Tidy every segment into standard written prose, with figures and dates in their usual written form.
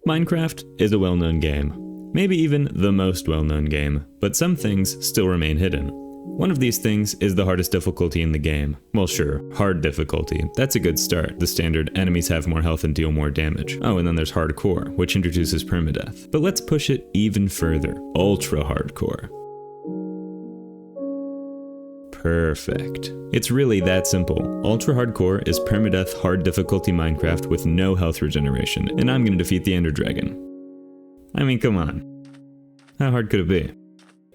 Minecraft is a well-known game. Maybe even the most well-known game, but some things still remain hidden. One of these things is the hardest difficulty in the game. Well sure, hard difficulty. That's a good start. The standard enemies have more health and deal more damage. Oh, and then there's hardcore, which introduces permadeath. But let's push it even further. Ultra hardcore. Perfect. It's really that simple. Ultra hardcore is permadeath hard difficulty Minecraft with no health regeneration, and I'm gonna defeat the Ender Dragon. I mean, come on. How hard could it be?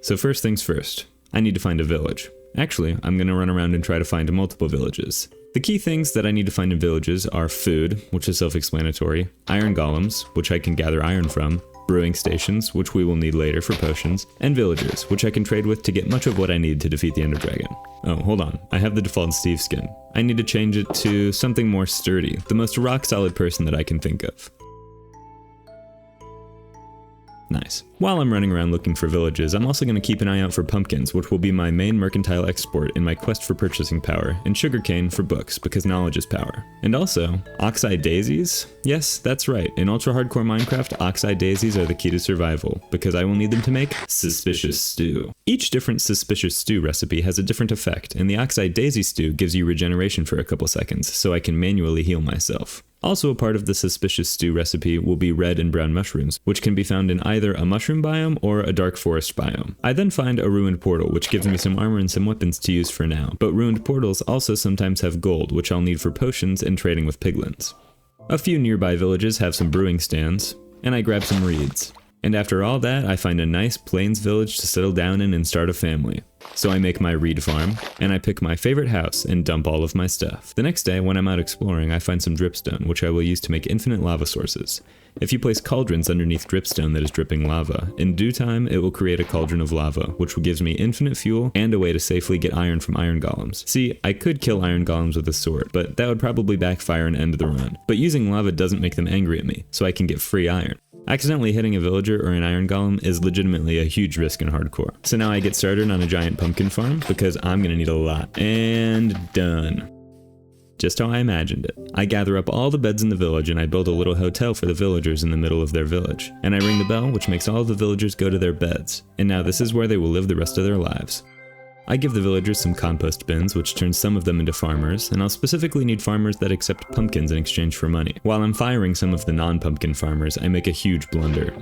So first things first, I need to find a village. Actually, I'm gonna run around and try to find multiple villages. The key things that I need to find in villages are food, which is self-explanatory, iron golems, which I can gather iron from, brewing stations, which we will need later for potions, and villagers, which I can trade with to get much of what I need to defeat the Ender Dragon. Oh, hold on, I have the default Steve skin. I need to change it to something more sturdy, the most rock-solid person that I can think of. Nice. While I'm running around looking for villages, I'm also going to keep an eye out for pumpkins, which will be my main mercantile export in my quest for purchasing power, and sugarcane for books, because knowledge is power. And also, oxeye daisies? Yes, that's right, in ultra hardcore Minecraft, oxeye daisies are the key to survival, because I will need them to make suspicious stew. Each different suspicious stew recipe has a different effect, and the oxeye daisy stew gives you regeneration for a couple seconds, so I can manually heal myself. Also a part of the suspicious stew recipe will be red and brown mushrooms, which can be found in either a mushroom biome or a dark forest biome. I then find a ruined portal, which gives me some armor and some weapons to use for now, but ruined portals also sometimes have gold, which I'll need for potions and trading with piglins. A few nearby villages have some brewing stands, and I grab some reeds. And after all that, I find a nice plains village to settle down in and start a family. So I make my reed farm, and I pick my favorite house and dump all of my stuff. The next day, when I'm out exploring, I find some dripstone, which I will use to make infinite lava sources. If you place cauldrons underneath dripstone that is dripping lava, in due time it will create a cauldron of lava, which will give me infinite fuel and a way to safely get iron from iron golems. See, I could kill iron golems with a sword, but that would probably backfire and end the run. But using lava doesn't make them angry at me, so I can get free iron. Accidentally hitting a villager or an iron golem is legitimately a huge risk in hardcore. So now I get started on a giant pumpkin farm because I'm gonna need a lot. And done. Just how I imagined it. I gather up all the beds in the village and I build a little hotel for the villagers in the middle of their village. And I ring the bell, which makes all of the villagers go to their beds. And now this is where they will live the rest of their lives. I give the villagers some compost bins, which turns some of them into farmers, and I'll specifically need farmers that accept pumpkins in exchange for money. While I'm firing some of the non-pumpkin farmers, I make a huge blunder.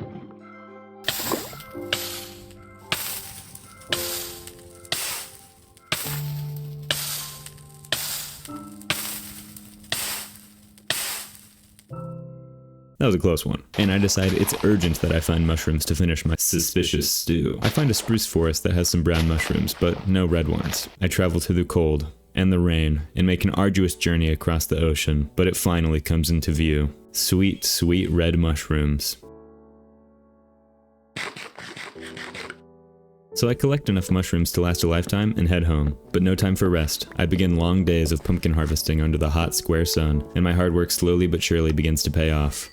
That was a close one. And I decide it's urgent that I find mushrooms to finish my suspicious stew. I find a spruce forest that has some brown mushrooms, but no red ones. I travel through the cold and the rain and make an arduous journey across the ocean, but it finally comes into view. Sweet, sweet red mushrooms. So I collect enough mushrooms to last a lifetime and head home, but no time for rest. I begin long days of pumpkin harvesting under the hot, square sun, and my hard work slowly but surely begins to pay off.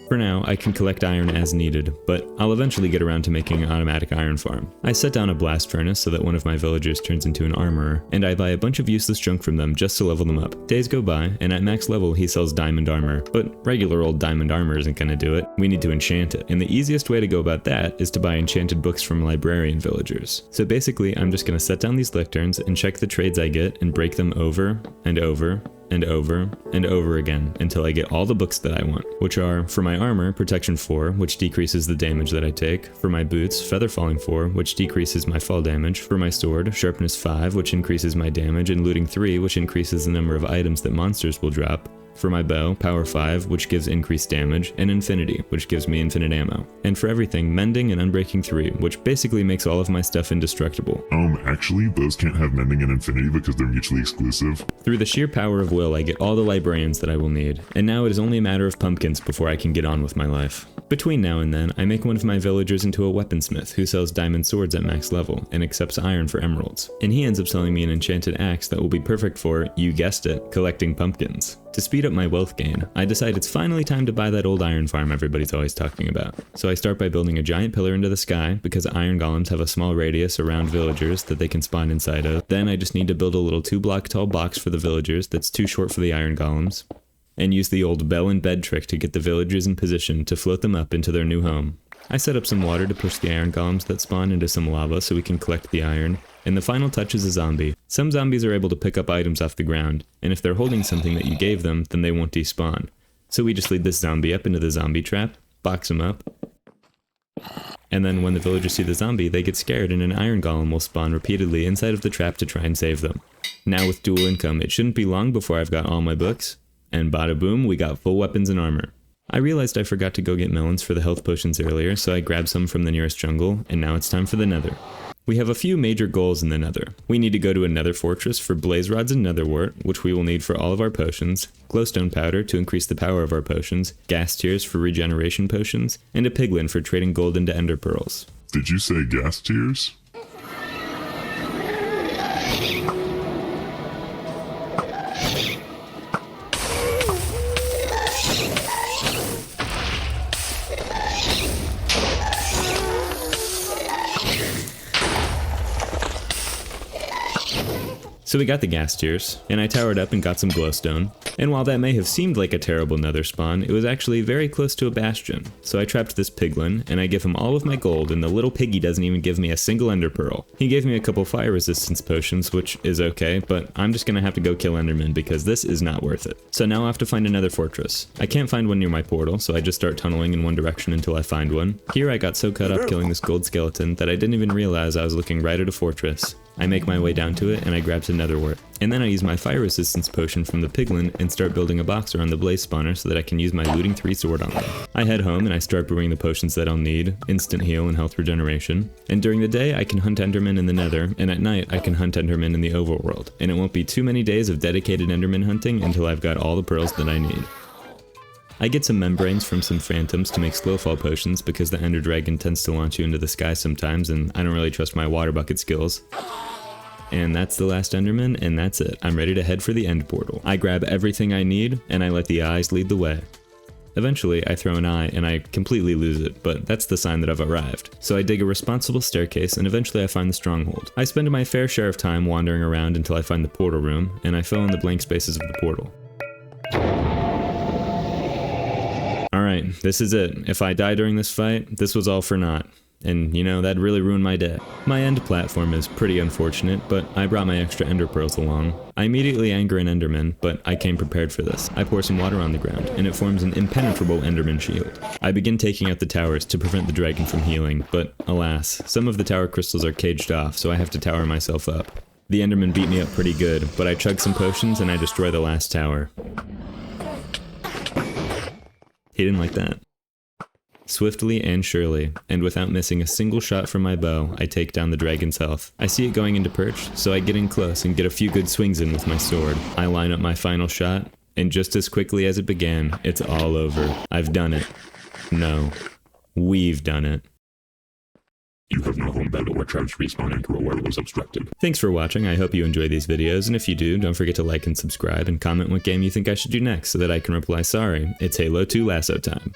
For now, I can collect iron as needed, but I'll eventually get around to making an automatic iron farm. I set down a blast furnace so that one of my villagers turns into an armorer, and I buy a bunch of useless junk from them just to level them up. Days go by, and at max level he sells diamond armor, but regular old diamond armor isn't gonna do it. We need to enchant it, and the easiest way to go about that is to buy enchanted books from librarian villagers. So basically, I'm just gonna set down these lecterns and check the trades I get and break them over and over and over and over again until I get all the books that I want, which are, for my armor, protection 4, which decreases the damage that I take, for my boots, feather falling 4, which decreases my fall damage, for my sword, sharpness 5, which increases my damage, and looting 3, which increases the number of items that monsters will drop, for my bow, power 5, which gives increased damage, and infinity, which gives me infinite ammo. And for everything, mending and unbreaking 3, which basically makes all of my stuff indestructible. Actually, those can't have mending and infinity because they're mutually exclusive. Through the sheer power of will, I get all the librarians that I will need, and now it is only a matter of pumpkins before I can get on with my life. Between now and then, I make one of my villagers into a weaponsmith who sells diamond swords at max level and accepts iron for emeralds. And he ends up selling me an enchanted axe that will be perfect for, you guessed it, collecting pumpkins. To speed up my wealth gain, I decide it's finally time to buy that old iron farm everybody's always talking about. So I start by building a giant pillar into the sky, because iron golems have a small radius around villagers that they can spawn inside of. Then I just need to build a little 2-block tall box for the villagers that's too short for the iron golems. and use the old bell and bed trick to get the villagers in position to float them up into their new home. I set up some water to push the iron golems that spawn into some lava so we can collect the iron, and the final touch is a zombie. Some zombies are able to pick up items off the ground, and if they're holding something that you gave them, then they won't despawn. So we just lead this zombie up into the zombie trap, box him up, and then when the villagers see the zombie, they get scared and an iron golem will spawn repeatedly inside of the trap to try and save them. Now with dual income, it shouldn't be long before I've got all my books, and bada boom, we got full weapons and armor. I realized I forgot to go get melons for the health potions earlier, so I grabbed some from the nearest jungle, and now it's time for the nether. We have a few major goals in the nether. We need to go to a nether fortress for blaze rods and netherwort, which we will need for all of our potions, glowstone powder to increase the power of our potions, gas tears for regeneration potions, and a piglin for trading gold into ender pearls. Did you say gas tears? So we got the gas tears, and I towered up and got some glowstone, and while that may have seemed like a terrible nether spawn, it was actually very close to a bastion. So I trapped this piglin, and I give him all of my gold, and the little piggy doesn't even give me a single ender pearl. He gave me a couple fire resistance potions, which is okay, but I'm just gonna have to go kill endermen because this is not worth it. So now I have to find another fortress. I can't find one near my portal, so I just start tunneling in one direction until I find one. Here I got so caught up killing this gold skeleton that I didn't even realize I was looking right at a fortress. I make my way down to it and I grab some netherwort. And then I use my fire resistance potion from the piglin and start building a box around the blaze spawner so that I can use my looting 3 sword on them. I head home and I start brewing the potions that I'll need, instant heal and health regeneration. And during the day I can hunt endermen in the nether, and at night I can hunt endermen in the overworld. And it won't be too many days of dedicated enderman hunting until I've got all the pearls that I need. I get some membranes from some phantoms to make slowfall potions because the ender dragon tends to launch you into the sky sometimes and I don't really trust my water bucket skills. And that's the last enderman, and that's it. I'm ready to head for the end portal. I grab everything I need and I let the eyes lead the way. Eventually I throw an eye and I completely lose it, but that's the sign that I've arrived. So I dig a responsible staircase and eventually I find the stronghold. I spend my fair share of time wandering around until I find the portal room, and I fill in the blank spaces of the portal. Alright, this is it. If I die during this fight, this was all for naught. And, you know, that'd really ruin my day. My end platform is pretty unfortunate, but I brought my extra ender pearls along. I immediately anger an enderman, but I came prepared for this. I pour some water on the ground, and it forms an impenetrable enderman shield. I begin taking out the towers to prevent the dragon from healing, but alas, some of the tower crystals are caged off, so I have to tower myself up. The enderman beat me up pretty good, but I chug some potions and I destroy the last tower. He didn't like that. Swiftly and surely, and without missing a single shot from my bow, I take down the dragon's health. I see it going into perch, so I get in close and get a few good swings in with my sword. I line up my final shot, and just as quickly as it began, it's all over. I've done it. No. We've done it. You have no home battle where traps respawn and cruel was obstructed. Thanks for watching. I hope you enjoy these videos, and if you do, don't forget to like and subscribe and comment what game you think I should do next so that I can reply sorry. It's Halo 2 Lasso time.